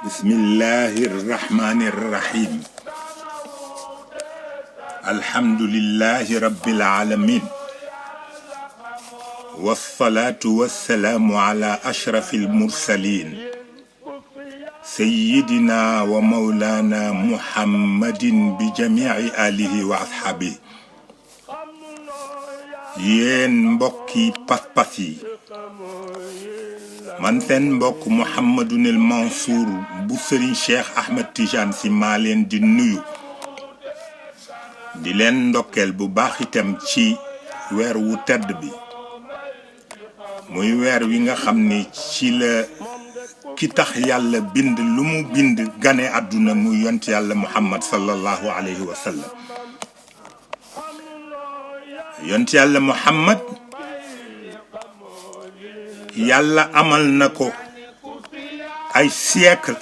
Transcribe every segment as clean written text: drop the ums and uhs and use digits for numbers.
بسم الله الرحمن الرحيم الحمد لله رب العالمين والصلاة والسلام على أشرف المرسلين سيدنا ومولانا محمد بجميع آله وأصحابه ين بوكي باسباسي man seen mbokk Mouhamadunil Mansour bu Serigne Cheikh Ahmed Tidiane Sy maa leen di nuyu di leen ndokkeel bu baax itam ci weer wu tedd bi muy weer wi nga xam ni ci la ki tax yàlla bind lu mu bind gane àdduna muy yont yàlla Muhammad sallallahu alayhi wa sallam yont yàlla Muhammad yàlla amal na ko ay siècle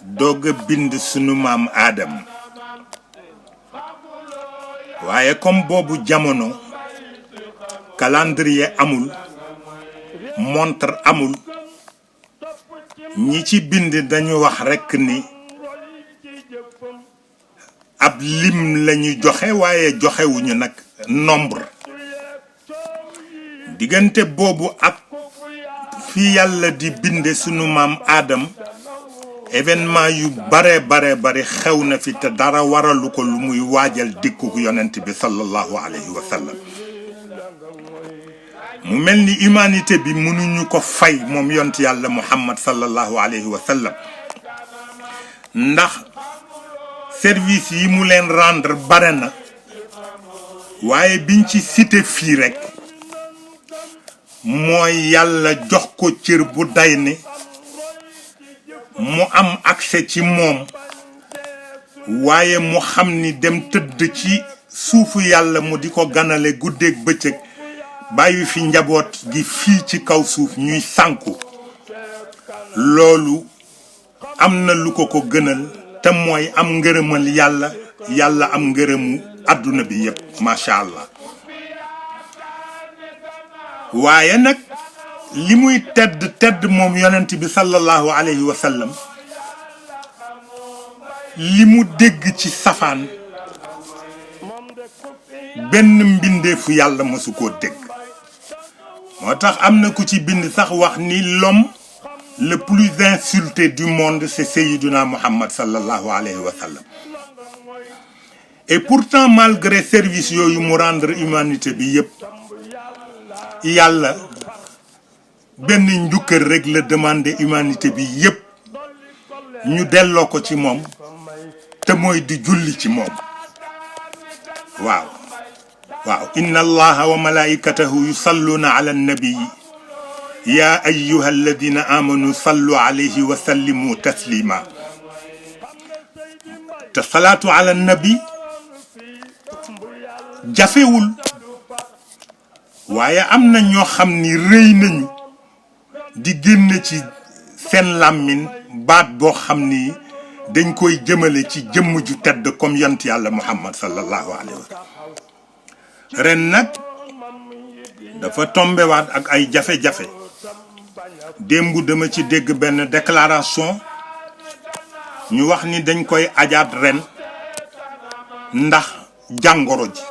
doog a bind sunu maam Aadam waaye comme boobu jamono calendrier amul montre amul ñi ci bind dañu wax rekk ni ab lim lañu joxe waaye joxewuñu nag nombre diggante boobu ak fi yàlla di binde sunu maam Adam événement yu bare xew na fi te dara waralu ko lu muy waajal dikku yonent bi sallallahu alayhi wa sallam mu mel ni humanité bi mënuñu ko fay moom yont yàlla Muhammad sallallahu alayhi wa sallam ndax service yi mu leen rendre bare na waaye biñ ci cité fii rek mooy yàlla jox ko cër bu day ne mu am accès ci moom waaye mu xam ni dem tëdd ci suufu yàlla mu di ko ganale guddeeg bëccëg bàyyi fi njaboot gi fii ci kaw suuf ñuy sànku loolu am na lu ko gënal te mooy am ngërëmal yàlla am ngërëmu àdduna bi yépp macha allah waaye nag li muy tedd moom yonent bi sallallahu alayhi wa sallam li mu dégg ci safaan benn mbindeefu yàlla mësu koo dégg moo tax am na ku ci bind sax wax ni l'homme le plus insulté du monde c'est Seyyiduna Muhammad sallallahu alayhi wa sallam et pourtant malgré service yooyu mu rendre humanité bi yépp yàlla benn njukkër rek la demandé humanité bi yépp ñu delloo ko ci moom te mooy di julli ci moom waaw inna allaha wa malaikatahu yusalluna ala nabi ya ayyuha alladina amanu sallu alayhi wa sallimu taslima te salaatu ala nabi jafewul waaye am na ñoo xam ni rëy nañu di génn ci seen làmmiñ baat boo xam ni dañ koy jëmale ci jëmm ju tedd comme yont yàlla Muhammad sallallahu alayhi wa sallam ren nag dafa tombewaat ak ay jafe-jafe démb dama ci dégg benn déclaration ñu wax ni dañ koy ajaat ren ndax jàngoro ji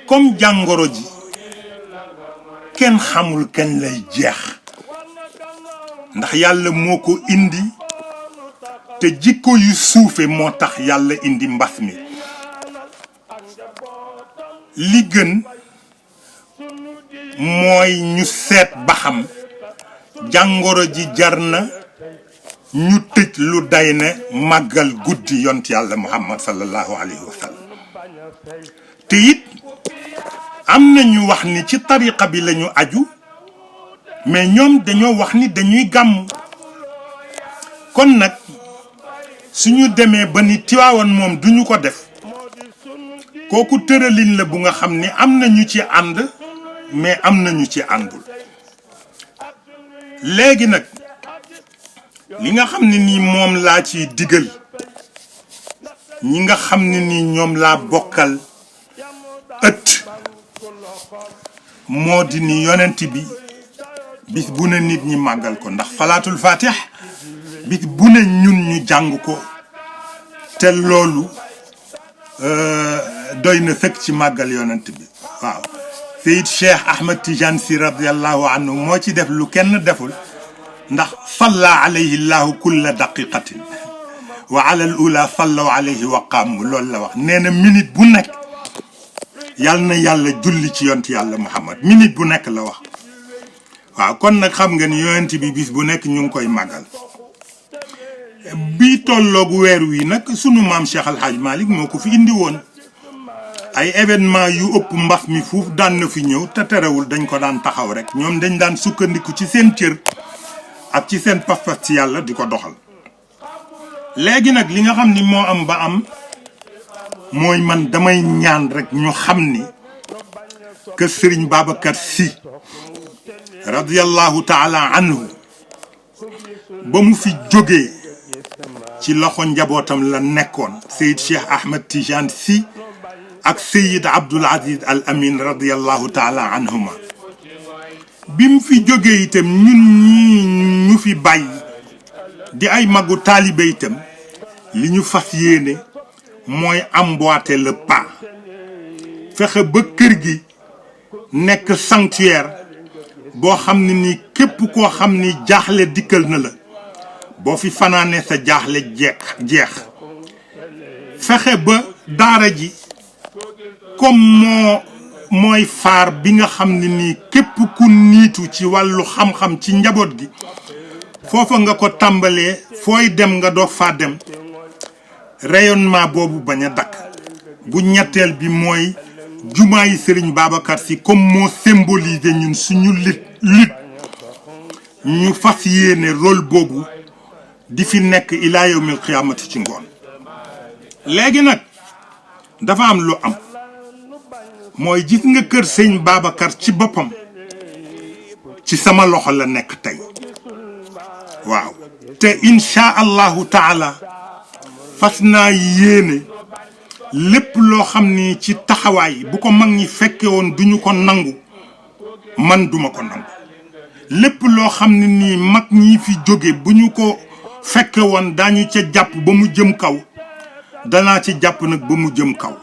comme jàngoro ji kenn xamul kañ lay jeex ndax yàlla moo ko indi te jikko yu suufe moo tax yàlla indi mbas mi li gën mooy ñu seet ba xam jàngoro ji jar na ñu tëj lu day ne màggal guddi yont yàlla Muhammad sallallahu alayhi wa sallam te it am na ñu wax ni ci tariqa bi lañu aju mais ñoom dañoo wax ni dañuy gàmm kon nag suñu demee ba ni Tiwaawan moom duñu ko def kooku tëralin la bu nga xam ni am na ñu ci ànd mais am na ñu ci àndul léegi nag li nga xam ne nii moom laa ciy digal ñi nga xam ne nii ñoom laa bokkal ëtt moo di ni yonent bi bis bu ne nit ñi màggal ko ndax salaatul fatih bis bu ne ñun ñu jàng ko te loolu doy na sëkk ci màggal yonent bi waaw Seyid Cheikh Ahmed Tidiane Sy radiyallahu anhu moo ci def lu kenn deful ndax salla alayhi llahu kulla daqiqatin wa ala al ula sallaw alayhi wa qaamu loolu la wax nee na minute bu nekk yàlla na yàlla julli ci yonent yàlla Muhammad minute bu nekk la wax waaw kon nag xam nga ni yonent bi bis bu nekk ñu ngi koy màggal bi tolloog weer wi nag sunu maam Cheikh Al Hadj Malick moo ko fi indi woon ay événement yu ëpp mbas mi fuuf daan na fi ñëw te terewul dañ ko daan taxaw rek ñoom dañ daan sukkandiku ci seen cër ak ci seen pas-pas ci yàlla di ko doxal léegi nag li nga xam ni moo am ba am mooy man damay ñaan rek ñu xam ni que Serigne Babacar Sy radiyallahu taala anhu ba mu fi jógee ci loxo njabootam la nekkoon Seyid Cheikh Ahmed Tidiane Sy ak Seyid Abdoul Aziz Al Amin radiyallahu taala anhuma bi mu fi jógee itam ñun ñi ñu fi bàyyi di ay magu taalibe itam li ñu fas yéene mooy emboîter le pas fexe ba kër gi nekk sanctuaire boo xam ne ni képp koo xam ni jaaxle dikkal na la boo fi fanaane sa jaaxle jeex fexe ba daara ji comme mooy faar bi nga xam ne nii képp ku niitu ci wàllu xam-xam ci njaboot gi foofa nga ko tàmbalee fooy dem nga doog faa dem rayonnement boobu bañ a dakk bu ñetteel bi mooy jumaa yi Serigne Babacar Sy comme moo symbolisé ñun suñu lutte ñu fas yéene rôle boobu di fi nekk ilaa yawmil qiyaamati ci ngoon léegi nag dafa am lu am mooy gis nga kër sëñ Babacar ci boppam ci sama loxo la nekk tey waaw te insha allahu taala fas naa yéene lépp loo xam ni ci taxawaay bu ko mag ñi fekke woon duñu ko nangu man duma ko nangu lépp loo xam ne nii mag ñi fi jóge bu ñu ko fekke woon daañu ca jàpp ba mu jëm kaw danaa ci jàpp nag ba mu jëm kaw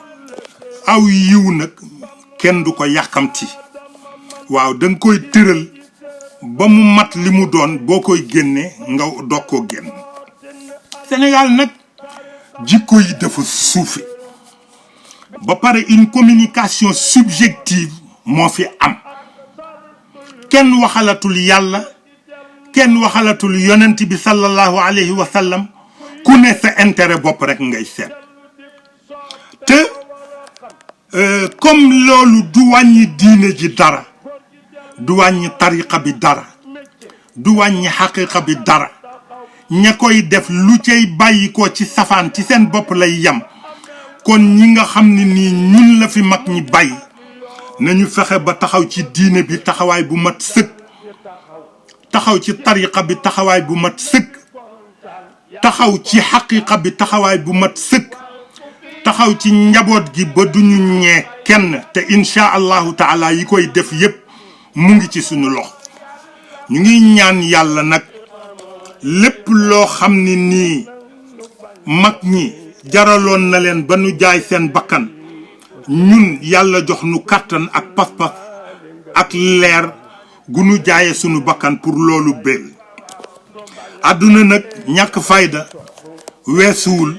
aw yiw nag kenn du ko yàkkamti waaw danga koy tëral ba mu mat li mu doon boo koy génne nga doog koo génn Sénégal nag jikko yi dafa suufe ba pare une communication subjective moo fi am kenn waxalatul yàlla kenn waxalatul yonent bi sallallahu alayhi wa sallam ku ne sa intérêt bopp rek ngay seet te comme loolu du wàññi diine ji dara du wàññi tariqa bi dara du wàññi xaqiqa bi dara ña koy def lu cay bàyyi ko ci safaan ci seen bopp lay yam kon ñi nga xam ne nii ñun la fi mag ñi bàyyi nañu fexe ba taxaw ci diine bi taxawaay bu mat sëkk taxaw ci tariqa bi taxawaay bu mat sëkk taxaw ci xaqiqa bi taxawaay bu mat sëkk taxaw ci njaboot gi ba duñu ñee kenn te insha allahu taala yi koy def yépp mu ngi ci suñu loxo ñu ngi ñaan yàlla nag lépp loo xam ne nii mag ñi jaraloon na leen ba nu jaay seen bakkan ñun yàlla jox nu kàttan ak pas-pas ak leer gu nu jaaye sunu bakkan pour loolu béel àdduna nag ñàkk fayda weesuwul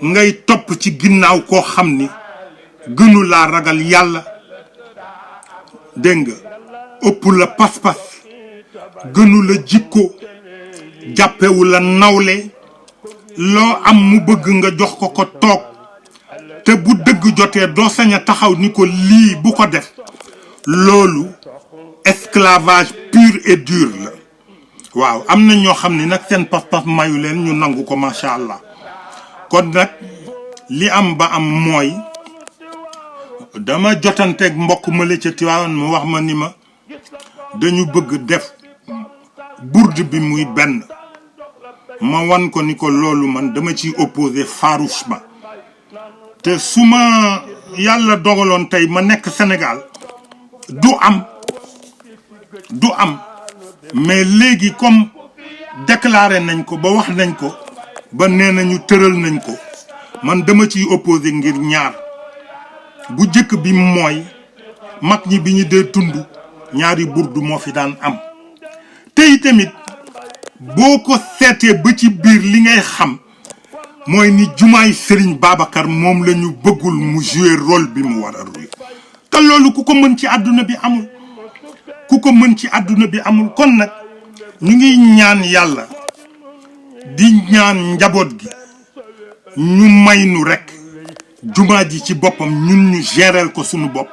ngay topp ci ginnaaw koo xam ni gënu laa ragal yàlla dégg nga ëpp la pas-pas gënu la jikko jàppewu la nawle loo am mu bëgg nga jox ko ko toog te bu dëgg jotee doo sañ a taxaw ni ko lii bu ko def loolu esclavage pur et dur la waaw am na ñoo xam ne nag seen pas-pas mayu leen ñu nangu ko macha allah kon nag li am ba am mooy dama jotanteeg mbokk ma la ca Tiwaawan mu wax ma ni ma dañu bëgg def bourde bi muy benn ma wan ko ni ko loolu man dama ciy opposé farouchement te su ma yàlla dogaloon tey ma nekk Sénégal du am mais léegi comme déclaré nañ ko ba wax nañ ko ba nee nañu tëral nañ ko man dama ciy opposé ngir ñaar bu jëkk bi mooy mag ñi bi ñu dee tund ñaari burdu moo fi daan am tey tamit boo ko seetee ba ci biir li ngay xam mooy ni jumaay Serigne Babacar moom la ñu bëggul mu jouer rôle bi mu war a jouer te loolu ku ko mën ci àdduna bi amul ku ko mën ci àdduna bi amul kon nag ñu ngi ñaan yàlla di ñaan njaboot gi ñu may nu rek jumaa ji ci boppam ñun ñu géreel ko suñu bopp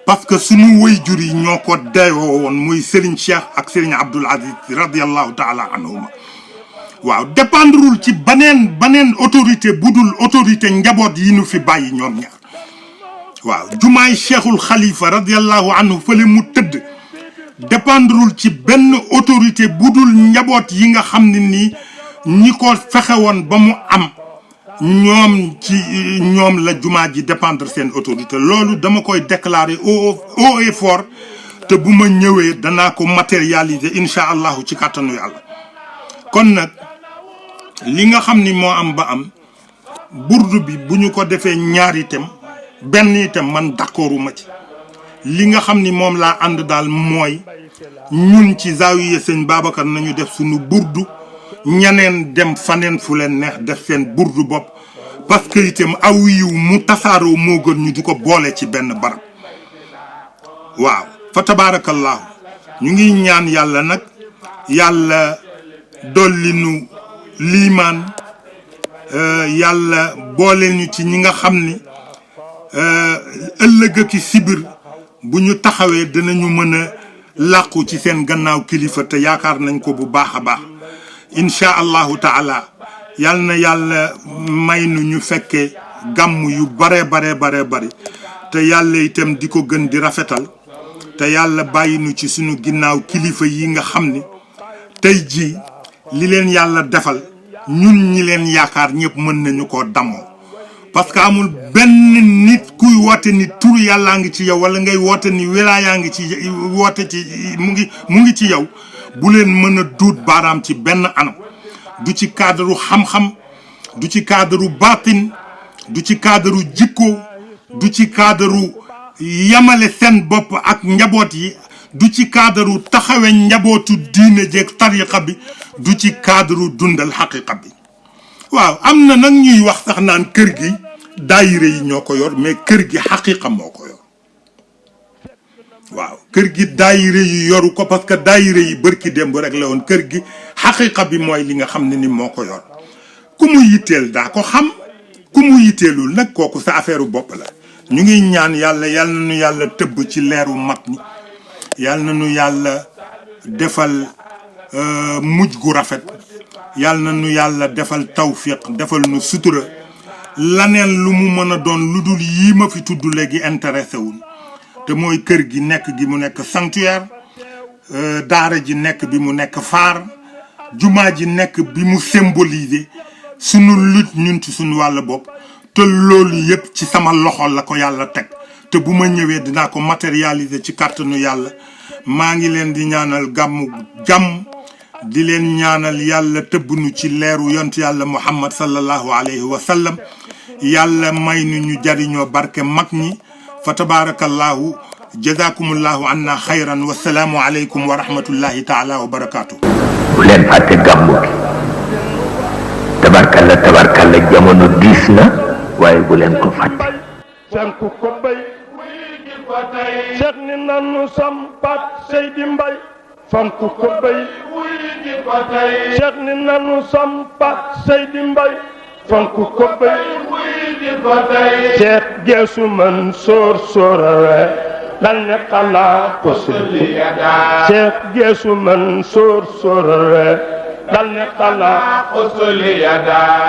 parce que suñu waajur yi ñoo ko dayoo woon muy Serigne Cheikh ak Serigne Abdoul Aziz radiyallahu taala anhuma waaw dépendrul ci baneen autorité budul autorité njaboot yi nu fi bàyyi ñoom ñaar waaw jumaay Cheikhul Khalifa radiyallahu anhu fële mu tëdd dépendrul ci benn autorité budul njaboot yi nga xam ne nii ñi ko fexe woon ba mu am ñoom la jumaa ji dépendre seen autorité loolu dama koy déclarer haut et fort te bu ma ñëwee danaa ko matérialiser incha allahu ci kàttanu yàlla kon nag li nga xam ni moo am ba am burdu bi bu ñu ko defee ñaari itam benn itam man d'accorduma ci li nga xam ni moom laa ànd daal mooy ñun ci zaawiya sëñ Babacar nañu def suñu burdu ñaneen dem faneen fu leen neex def seen burdu bopp parce que itam aw yiw mu tasaaroo moo gën ñu di ko boole ci benn barab waaw fa tabaarakallaahu ñu ngi ñaan yàlla nag yàlla dolli nu liimaan yàlla boole ñu ci ñi nga xam ni ëllëg ki sibir bu ñu taxawee dinañu mën a làqu ci seen gannaaw kilifa te yaakaar nañ ko bu baax a baax incha allahu taala yal na yàlla may nu ñu fekkee gàmm yu bare bari te yàlla itam di ko gën di rafetal te yàlla bàyyi nu ci sunu ginnaaw kilifa yi nga xam ni tey jii li leen yàlla defal ñun ñi leen yaakaar ñëpp mën nañu koo dammoo parce que amul benn nit kuy woote ni tur yàllaa ngi ci yow wala ngay woote ni wilaayaa ngi ci woote ci mu ngi ci yow bu leen mën a duut baaraam ci benn anam du ci cadre xam-xam du ci cadre baatin du ci cadre jikko du ci cadre yamale seen bopp ak njaboot yi du ci cadre taxawe njabootu diine jeeg tariqa bi du ci cadre dundal xaqiqa bi waaw am na nag ñuy wax sax naan kër gi daayire yi ñoo ko yor mais kër gi xaqiqa moo ko yor waaw kër gi daayire yi yoru ko parce que daayire yi bërki démb rek la woon kër gi xaqiqa bi mooy li nga xam ne ni moo ko yor ku mu yitteel daa ko xam ku mu yitteelul nag kooku sa affaire bopp la ñu ngi ñaan yàlla yal na nu yàlla tëbb ci leeru mag ñi yal na nu yàlla defal mujj gu rafet yal na nu yàlla defal tawfiq defal nu sutura laneen lu mu mën a doon lu dul yii ma fi tudd léegi intéressé wul te mooy kër gi nekk gi mu nekk sanctuaire daara ji nekk bi mu nekk phare jumaa ji nekk bi mu symboliser sunu lutte ñun ci sunu wàll bopp te loolu yëpp ci sama loxo la ko yàlla teg te bu ma ñëwee dinaa ko matérialiser ci kàttanu yàlla maa ngi leen di ñaanal gàmmu jàmm di leen ñaanal yàlla tëbbnu ci leeru yont yàlla muhammad sallallahu alayhi wa sallam yàlla may nu ñu jariñoo barke mag ñi fa tabarakallahu jazakumullahu anna xayran wasalaamu aleykum wa rahmatullahi taala wa barakatuh bu leen fàtte gàmmu gi tabarkalla jamono diis na waaye bu leen ko fàtte sanku ko bay seex ni nanu sampat Seydi Mbay fanku ko bay seex ni nanu sampat Seydi Mbay fanku ko bay seex geesu man sóorawe dal ne xalaa ko suli seex geesu man sóorawe dal ne xalaa ko suli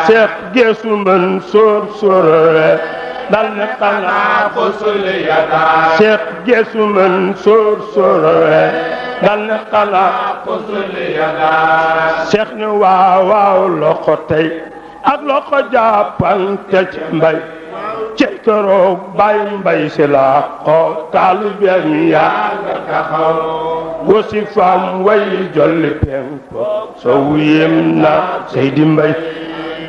seex geesu man sóorawe dal ne xalaa ko suli seex geesu man sóorawe dal ne xalaa ko suli seex ne waaw loxo tey ak loxo jàppante ci mbay ci keroog Baay Mbay Si la ko taalibeem yaa nga taxaw wasifaam way jolli penko sow yem na Seydi Mbay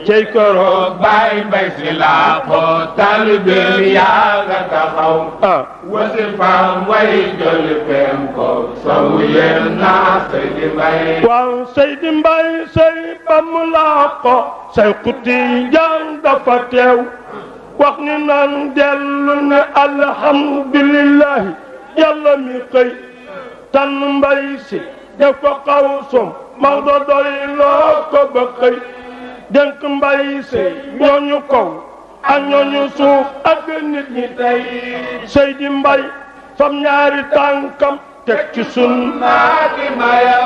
cey keroog Baay Mbay Si la ko taalibeem yaa nga taxaw wasifaam way jolli penko sow yem na Seydi Mbay waaw Seydi Mbay sey bam la ko say xuti jaan dafa teew wax ni naan dellu ne alhamdulillahi yàlla mi xëy tànn Mbay Si def ko xawsum Maodo doy loo ko ba xëy dénk Mbay Si ñooñu kaw ak ñooñu suuf ak nit ñi tey Seydi Mbay fam ñaari tànkam teg ci sunna ki maya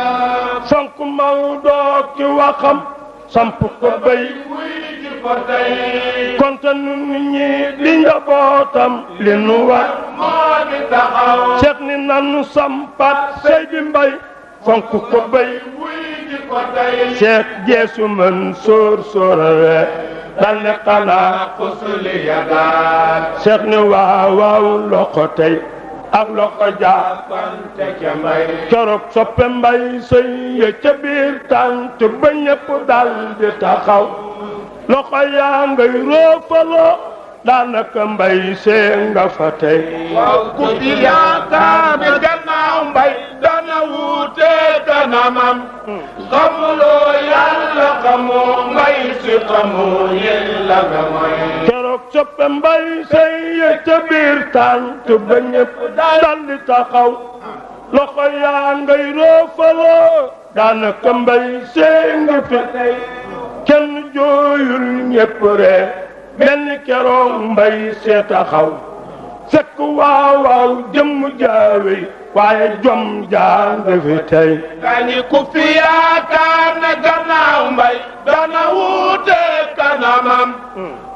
fonk Maodo ki waxam samp ko bay wuy ji ko tey konte nun ñi di njabootam li nu war moo di taxaw seet ni nanu sampat Seydi Mbay fonk ko bay wuy ji ko tey seet jeesu mën sóor sóorale dal ne xanaa kusuli ya daal seet ni waaw waaw loxo tey ak loxo jaar pante ca Mbay keroog soppe Mbay sëy ya ca biir tànt ba ñépp dal di taxaw loxo yaa ngay roofaloo daanaka Mbay see nga fa tey waaw ku di yaakaar ne gannaaw Mbay dana wuute kanamam xamuloo yàlla xamoo Mbay Si xamoo yàlla nga mooy keroog soppe Mbay sëy ya ca biir tànt ba ñépp dal di taxaw loxo yaa ngay roofaloo daanaka Mbay see nga fi tey kenn jooyul ñépp ree benn keroog Mbay see taxaw fekk waaw waaw jëmm jaawe waaye jom jaa nga fi tey gani ku fi yaakaar ne gannaaw Mbay dana wuute kanamam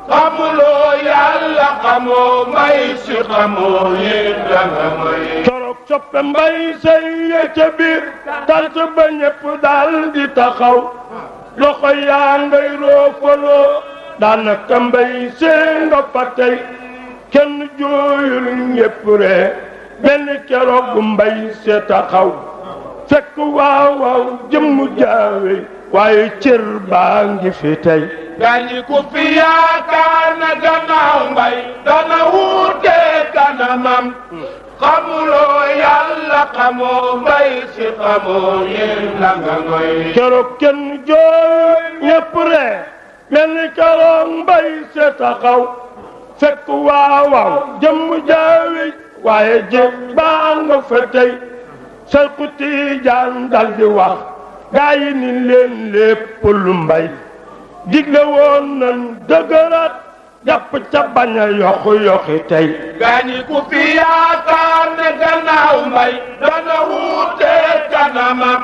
xamuloo yàlla xamoo Mbay Si xamoo yàlla nga mooy keroog soppe Mbay sey ya ca biir tant ba ñépp daal di taxaw loxo yaa ngay roofaloo daanaka Mbay see nga fa tey kenn jooyul ñépp ree benn keroog Mbay see taxaw fekk waaw waaw jëmm jaawe waaye cër baa ngi fi tey gani ku fi yaakaar ne gannaaw Mbay dana wuute kanamam xamuloo yàlla xamoo Mbay Si xamoo yàlla nga mooy keroog kenn jooy ñépp ree mel ni keroog Mbay see taxaw fekk waaw waaw jëmm jaawe waaye jëg baa nga fa tey Seexu Tijaan dal di wax gaa yi ni leen lépp lu Mbay digle woon nan dëgëraat jàpp ca bañ a yoxu yoxi tey gani ku fi yaakaar ne gannaaw Mbay dana wuute kanamam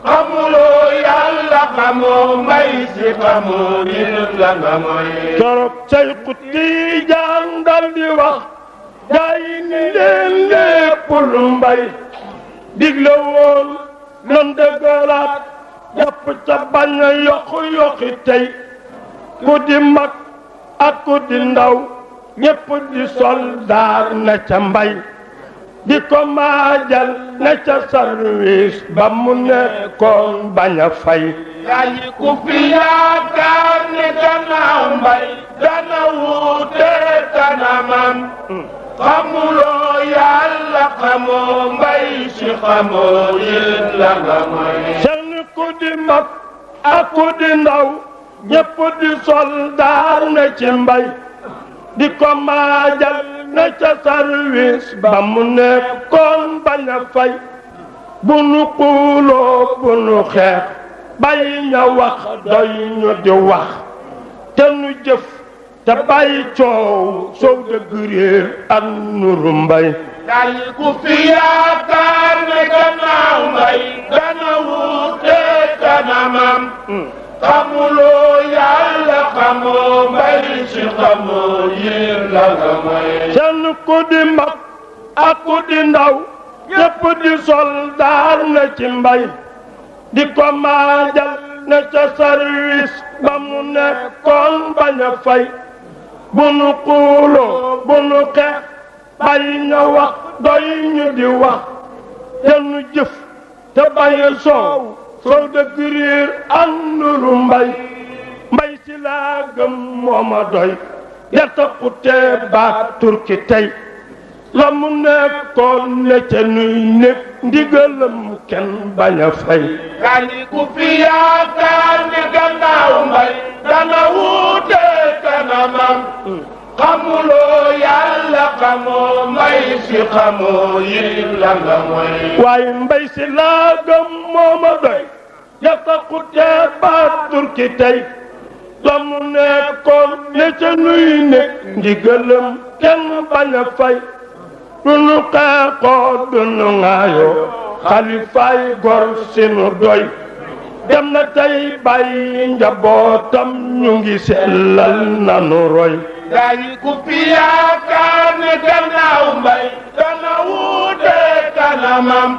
xamuloo yàlla xamoo Mbay Si xamoo yàlla nga mooy keroog Seexu Tijaan dal di wax gaa yi ni leen lépp lu Mbay digle woon nan dëgëraat jàpp ca bañ a yoxu yoxi tey ku di mag ak ku di ndaw ñépp di soldaar na ca Mbay di ko maajal na ca service ba mu nekkoon bañ a fay gani ku fi yaakaar ne gannaaw Mbay dana wuute kanamam xamuloo yàlla xamoo Mbay Si xamoo yàlla nga mooy seen ku di mag ak ku di ndaw ñépp di soldaar na ci Mbay di ko maajal na ca service ba mu nekkoon bañ a fay bu nu xuuloo bu nu xeex bàyyi ña wax doy ñu di wax te nu jëf te bàyyi coow soow dëgg réer ak nuru Mbay gani ku fi yaakaar ne gannaaw Mbay dana wuute kanamam xamuloo yàlla xamoo Mbay Si xamoo yàlla nga mooy seen ku di mag ak ku di ndaw ñépp di soldaar na ci Mbay di ko maajal na ca service ba mu nekkoon bañ a fay bu nu xuuloo bu nu xeex bàyyi ña wax doy ñu di wax te nu jëf te bàyyi soow soow dëgg riir ak nuru mbay mbay si laa gëm mooma doy ya taxutee baat turki tey la mu nekkoon ne ca nuy nekk ndigalam kenn bañ a fay gani ku fi yaakaar ni gannaaw mbay dana wuute kanamam xamuloo yàlla xamoo mbay si xamoo yi la nga mooy waaye mbay si laa gëm mooma doy ya taxutee baat turki tey la mu nekkoon ne ca nuy nekk ndigalam kenn bañ a fay dunu xeexoo dunu ŋaayoo xalifaay gor sinu doy dem na tey bàyyi njabootam ñu ngi sellal nanu roy gani ku fi yaakaar ni gannaaw mbay dana wuute kanamam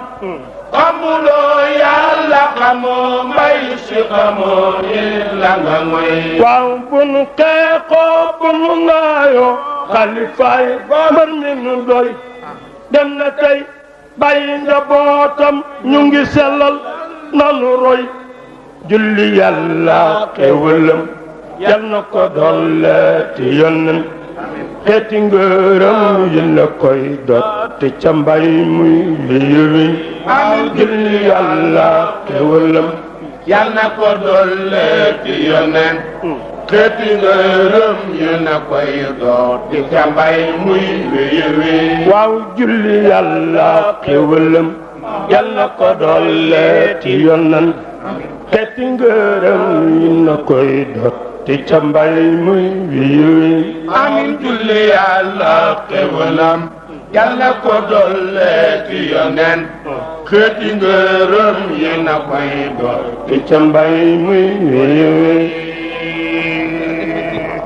xamuloo yàlla xamoo mbay si xamoo yi la nga mooy waaw bu nu xeexoo bu nu ŋaayoo xalifaay gor mi nu doy dem na tey bàyyi njabootam ñu ngi sellal nanu roy julli yàlla xéwalam yal na ko dolleeti yonnen xeeti ngërëm yi na koy dotti ca mbay muy liyiwiñ julli yàlla xéwalam yal na ko dolleeti yonnen xeeti ngërëm yi na koy dotti ca mbay muy liyiwiñ waaw julli yàlla xéwalam yal na ko dolleeti yonnen xeeti ngërëm yi na koy dotti ca mbay muy liyiwiñ amin julli yàlla xéwalam yal na ko dolleeti yonnen xeeti ngërëm yi na koy dotti ca mbay muy liyiwiñ